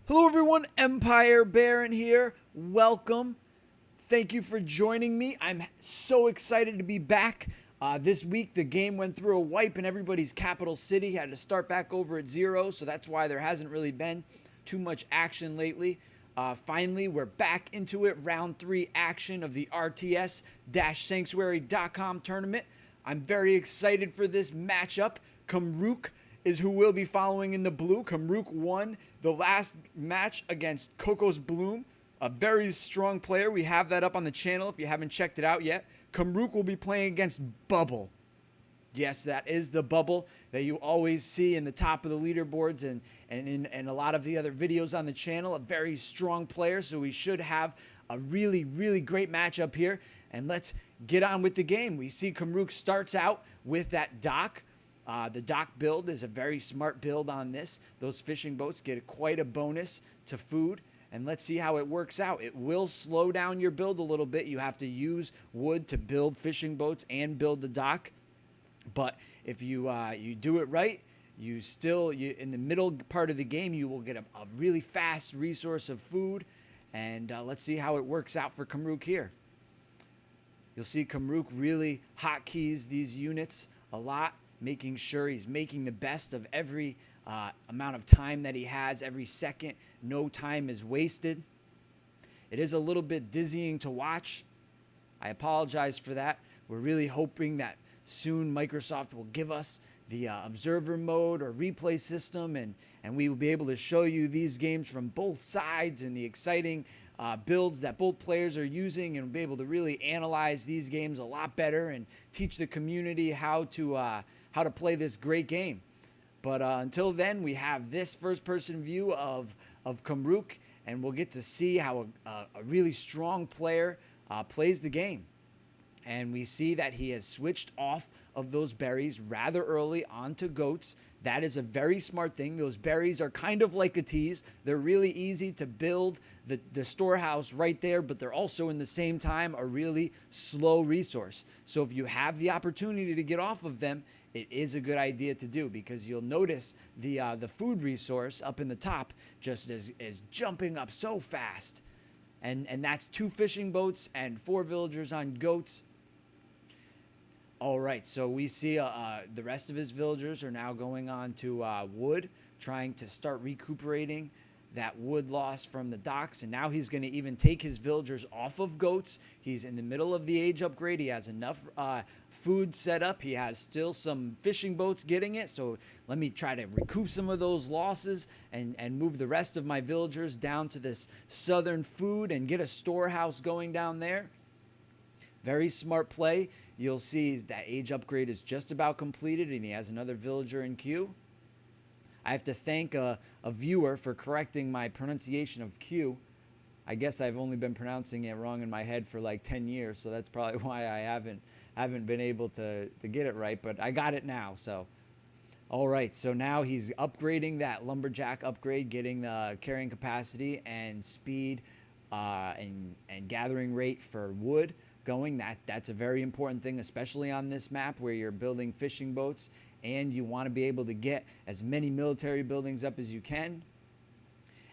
Hello everyone, Empire Baron here. Welcome. Thank you for joining me. I'm so excited to be back. This week the game went through a wipe in everybody's capital city. Had to start back over at 0, so that's why there hasn't really been too much action lately. Finally, we're back into it. Round 3 action of the RTS-Sanctuary.com tournament. I'm very excited for this matchup. Kumruke is who we'll be following in the blue. Kumruke won the last match against Coco's Bloom, a very strong player. We have that up on the channel if you haven't checked it out yet. Kumruke will be playing against Bubble. Yes, that is the Bubble that you always see in the top of the leaderboards and in a lot of the other videos on the channel. A very strong player, so we should have a really, really great matchup here. And let's get on with the game. We see Kumruke starts out with that dock. The dock build is a very smart build on this. Those fishing boats get quite a bonus to food. And let's see how it works out. It will slow down your build a little bit. You have to use wood to build fishing boats and build the dock. But if you do it right, you in the middle part of the game, you will get a really fast resource of food. And let's see how it works out for Kumruke here. You'll see Kumruke really hotkeys these units a lot, making sure he's making the best of every amount of time that he has, every second. No time is wasted. It is a little bit dizzying to watch. I apologize for that. We're really hoping that soon Microsoft will give us the observer mode or replay system, and we will be able to show you these games from both sides and the exciting builds that both players are using, and be able to really analyze these games a lot better and teach the community how to play this great game. But until then, we have this first-person view of Kumruke, and we'll get to see how a really strong player plays the game. And we see that he has switched off of those berries rather early onto goats. That is a very smart thing. Those berries are kind of like a tease. They're really easy to build the storehouse right there, but they're also in the same time a really slow resource. So if you have the opportunity to get off of them, it is a good idea to do, because you'll notice the food resource up in the top just is jumping up so fast. And that's 2 fishing boats and 4 villagers on goats. All right, so we see the rest of his villagers are now going on to wood, trying to start recuperating that wood loss from the docks. And now he's going to even take his villagers off of goats. He's in the middle of the age upgrade. He has enough food set up. He has still some fishing boats getting it. So let me try to recoup some of those losses and move the rest of my villagers down to this southern food and get a storehouse going down there. Very smart play. You'll see that age upgrade is just about completed, and he has another villager in queue. I have to thank a viewer for correcting my pronunciation of Q. I guess I've only been pronouncing it wrong in my head for like 10 years, so that's probably why I haven't been able to get it right, but I got it now. So, all right, so now he's upgrading that lumberjack upgrade, getting the carrying capacity and speed and gathering rate for wood going. That's a very important thing, especially on this map where you're building fishing boats and you want to be able to get as many military buildings up as you can.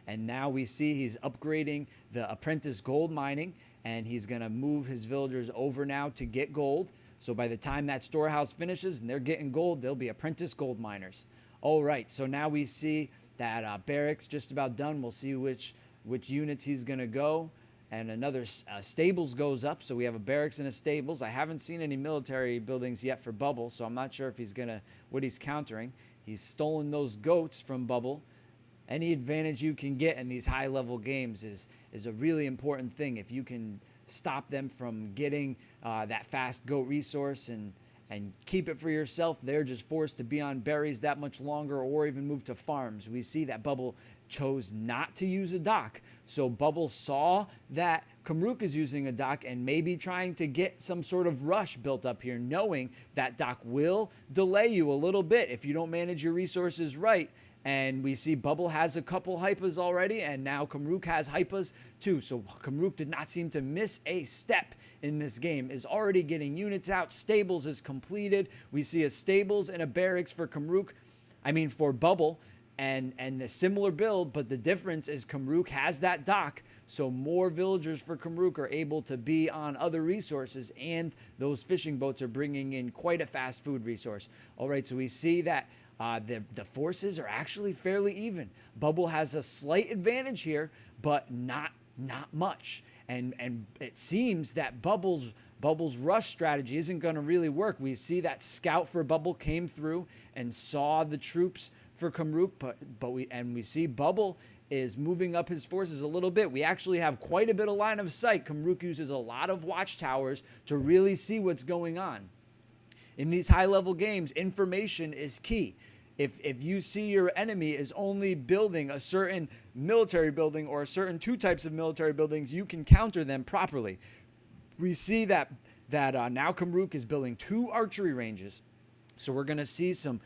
And now we see he's upgrading the apprentice gold mining, and he's going to move his villagers over now to get gold. So by the time that storehouse finishes and they're getting gold, they'll be apprentice gold miners. All right, so now we see that barracks just about done. We'll see which units he's going to go. And another stables goes up, so we have a barracks and a stables. I haven't seen any military buildings yet for Bubble, so I'm not sure if he's what he's countering. He's stolen those goats from Bubble. Any advantage you can get in these high-level games is a really important thing. If you can stop them from getting that fast goat resource and keep it for yourself, they're just forced to be on berries that much longer, or even move to farms. We see that Bubble chose not to use a dock. So Bubble saw that Kumruke is using a dock and maybe trying to get some sort of rush built up here, knowing that dock will delay you a little bit if you don't manage your resources right. And we see Bubble has a couple hypas already, and now Kumruke has hypas too. So Kumruke did not seem to miss a step in this game. Is already getting units out. Stables is completed. We see a stables and a barracks for Kumruke. For Bubble. and the similar build, but the difference is Kumruke has that dock, so more villagers for Kumruke are able to be on other resources, and those fishing boats are bringing in quite a fast food resource. All right, so we see that the forces are actually fairly even. Bubble has a slight advantage here, but not much. And it seems that Bubble's rush strategy isn't going to really work. We see that scout for Bubble came through and saw the troops for Kumruke, but we see Bubble is moving up his forces a little bit. We actually have quite a bit of line of sight. Kumruke uses a lot of watchtowers to really see what's going on. In these high-level games, information is key. If you see your enemy is only building a certain military building or a certain two types of military buildings, you can counter them properly. We see that now Kumruke is building 2 archery ranges. So we're going to see some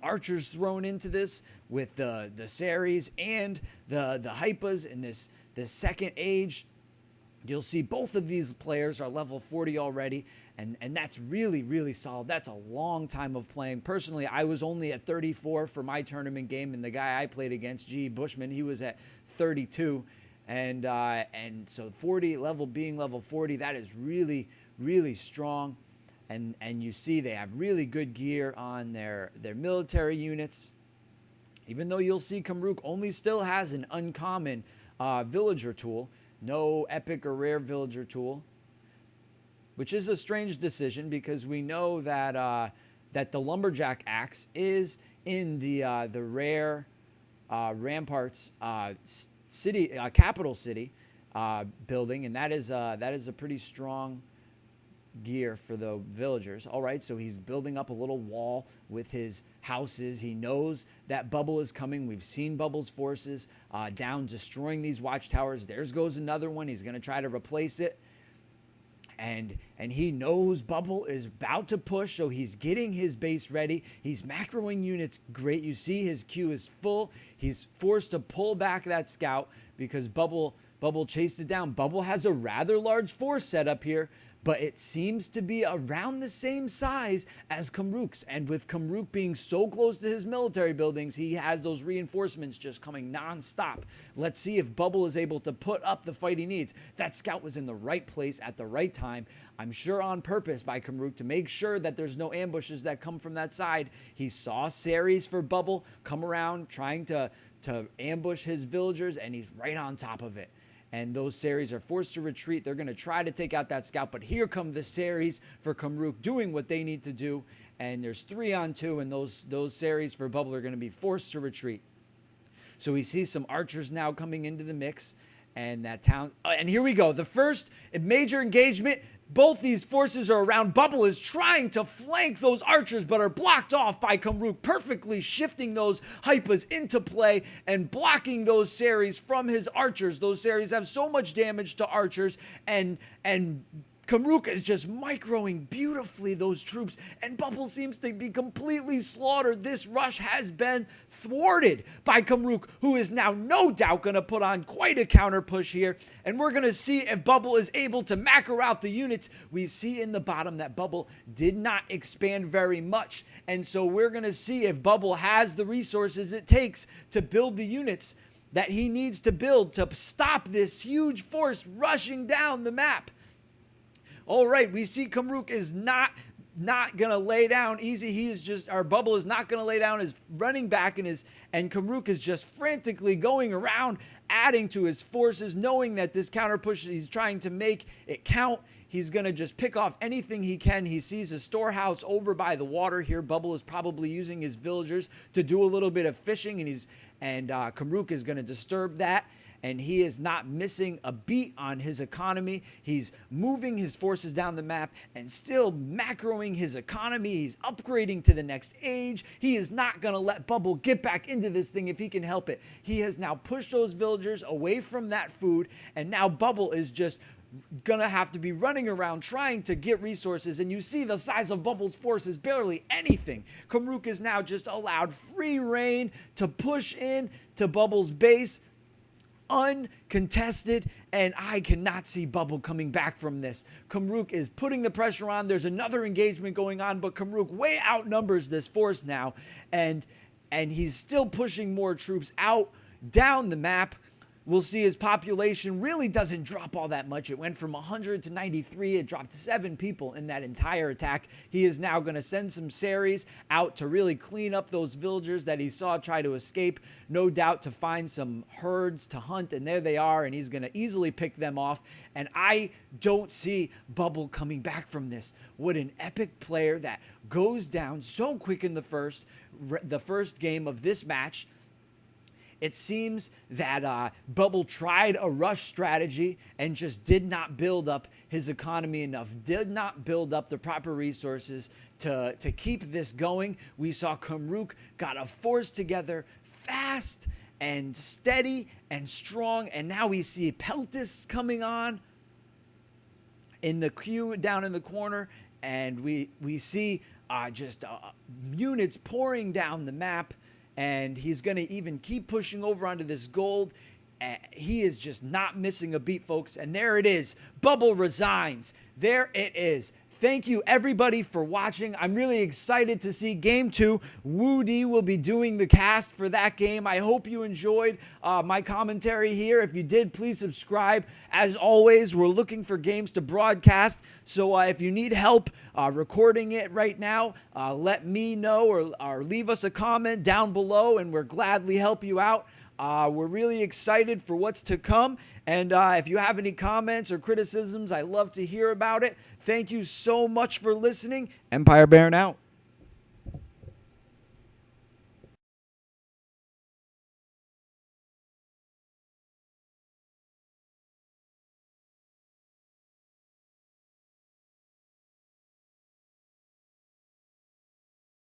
archers thrown into this with the Series and the Hypas in this second age. You'll see both of these players are level 40 already, and that's really, really solid. That's a long time of playing. Personally, I was only at 34 for my tournament game, and the guy I played against, G. Bushman, he was at 32. And so 40 level, being level 40, that is really, really strong. And you see they have really good gear on their military units. Even though you'll see Kumruke only still has an uncommon villager tool, no epic or rare villager tool, which is a strange decision because we know that that the lumberjack axe is in the rare ramparts city capital city building, and that is a pretty strong gear for the villagers. All right, so he's building up a little wall with his houses. He knows that Bubble is coming. We've seen Bubble's forces down destroying these watchtowers. There goes another one. He's going to try to replace it. And he knows Bubble is about to push, so he's getting his base ready. He's macroing units great. You see his queue is full. He's forced to pull back that scout because Bubble chased it down. Bubble has a rather large force set up here, but it seems to be around the same size as Kumruke's. And with Kumruke being so close to his military buildings, he has those reinforcements just coming nonstop. Let's see if Bubble is able to put up the fight he needs. That scout was in the right place at the right time. I'm sure on purpose by Kumruke to make sure that there's no ambushes that come from that side. He saw Series for Bubble come around trying to ambush his villagers, and he's right on top of it. And those Series are forced to retreat. They're going to try to take out that scout, but here come the Series for Kumruke doing what they need to do. And there's 3 on 2, and those Series for Bubble are going to be forced to retreat. So we see some archers now coming into the mix, and that town. And here we go. The first major engagement. Both these forces are around. Bubble is trying to flank those archers, but are blocked off by Kumruke, perfectly shifting those Hypas into play and blocking those Series from his archers. Those Series have so much damage to archers, and Kumruke is just microing beautifully those troops, and Bubble seems to be completely slaughtered. This rush has been thwarted by Kumruke, who is now no doubt going to put on quite a counter push here, and we're going to see if Bubble is able to macro out the units. We see in the bottom that Bubble did not expand very much, and so we're going to see if Bubble has the resources it takes to build the units that he needs to build to stop this huge force rushing down the map. All right, we see Kumruke is not going to lay down easy. He is just, our Bubble is not going to lay down, is running back, and Kumruke is just frantically going around, adding to his forces, knowing that this counter push, he's trying to make it count. He's going to just pick off anything he can. He sees a storehouse over by the water here. Bubble is probably using his villagers to do a little bit of fishing, and Kumruke is going to disturb that. And he is not missing a beat on his economy. He's moving his forces down the map and still macroing his economy. He's upgrading to the next age. He is not going to let Bubble get back into this thing if he can help it. He has now pushed those villagers away from that food, and now Bubble is just gonna have to be running around trying to get resources, and you see the size of Bubble's force is barely anything. Kumruke is now just allowed free reign to push in to Bubble's base, uncontested, and I cannot see Bubble coming back from this. Kumruke is putting the pressure on. There's another engagement going on, but Kumruke way outnumbers this force now, and and he's still pushing more troops out down the map. We'll see his population really doesn't drop all that much. It went from 100 to 93. It dropped 7 people in that entire attack. He is now going to send some Series out to really clean up those villagers that he saw try to escape. No doubt to find some herds to hunt, and there they are, and he's going to easily pick them off. And I don't see Bubble coming back from this. What an epic player that goes down so quick in the first game of this match. It seems that Bubble tried a rush strategy and just did not build up his economy enough, did not build up the proper resources to keep this going. We saw Kumruke got a force together fast and steady and strong, and now we see Peltis coming on in the queue down in the corner, and we see just units pouring down the map. And he's going to even keep pushing over onto this gold. He is just not missing a beat, folks. And there it is. Bubble resigns. There it is. Thank you, everybody, for watching. I'm really excited to see Game 2. Woody will be doing the cast for that game. I hope you enjoyed my commentary here. If you did, please subscribe. As always, we're looking for games to broadcast. So if you need help recording it right now, let me know or leave us a comment down below, and we'll gladly help you out. We're really excited for what's to come. And if you have any comments or criticisms, I love to hear about it. Thank you so much for listening. Empire Baron out.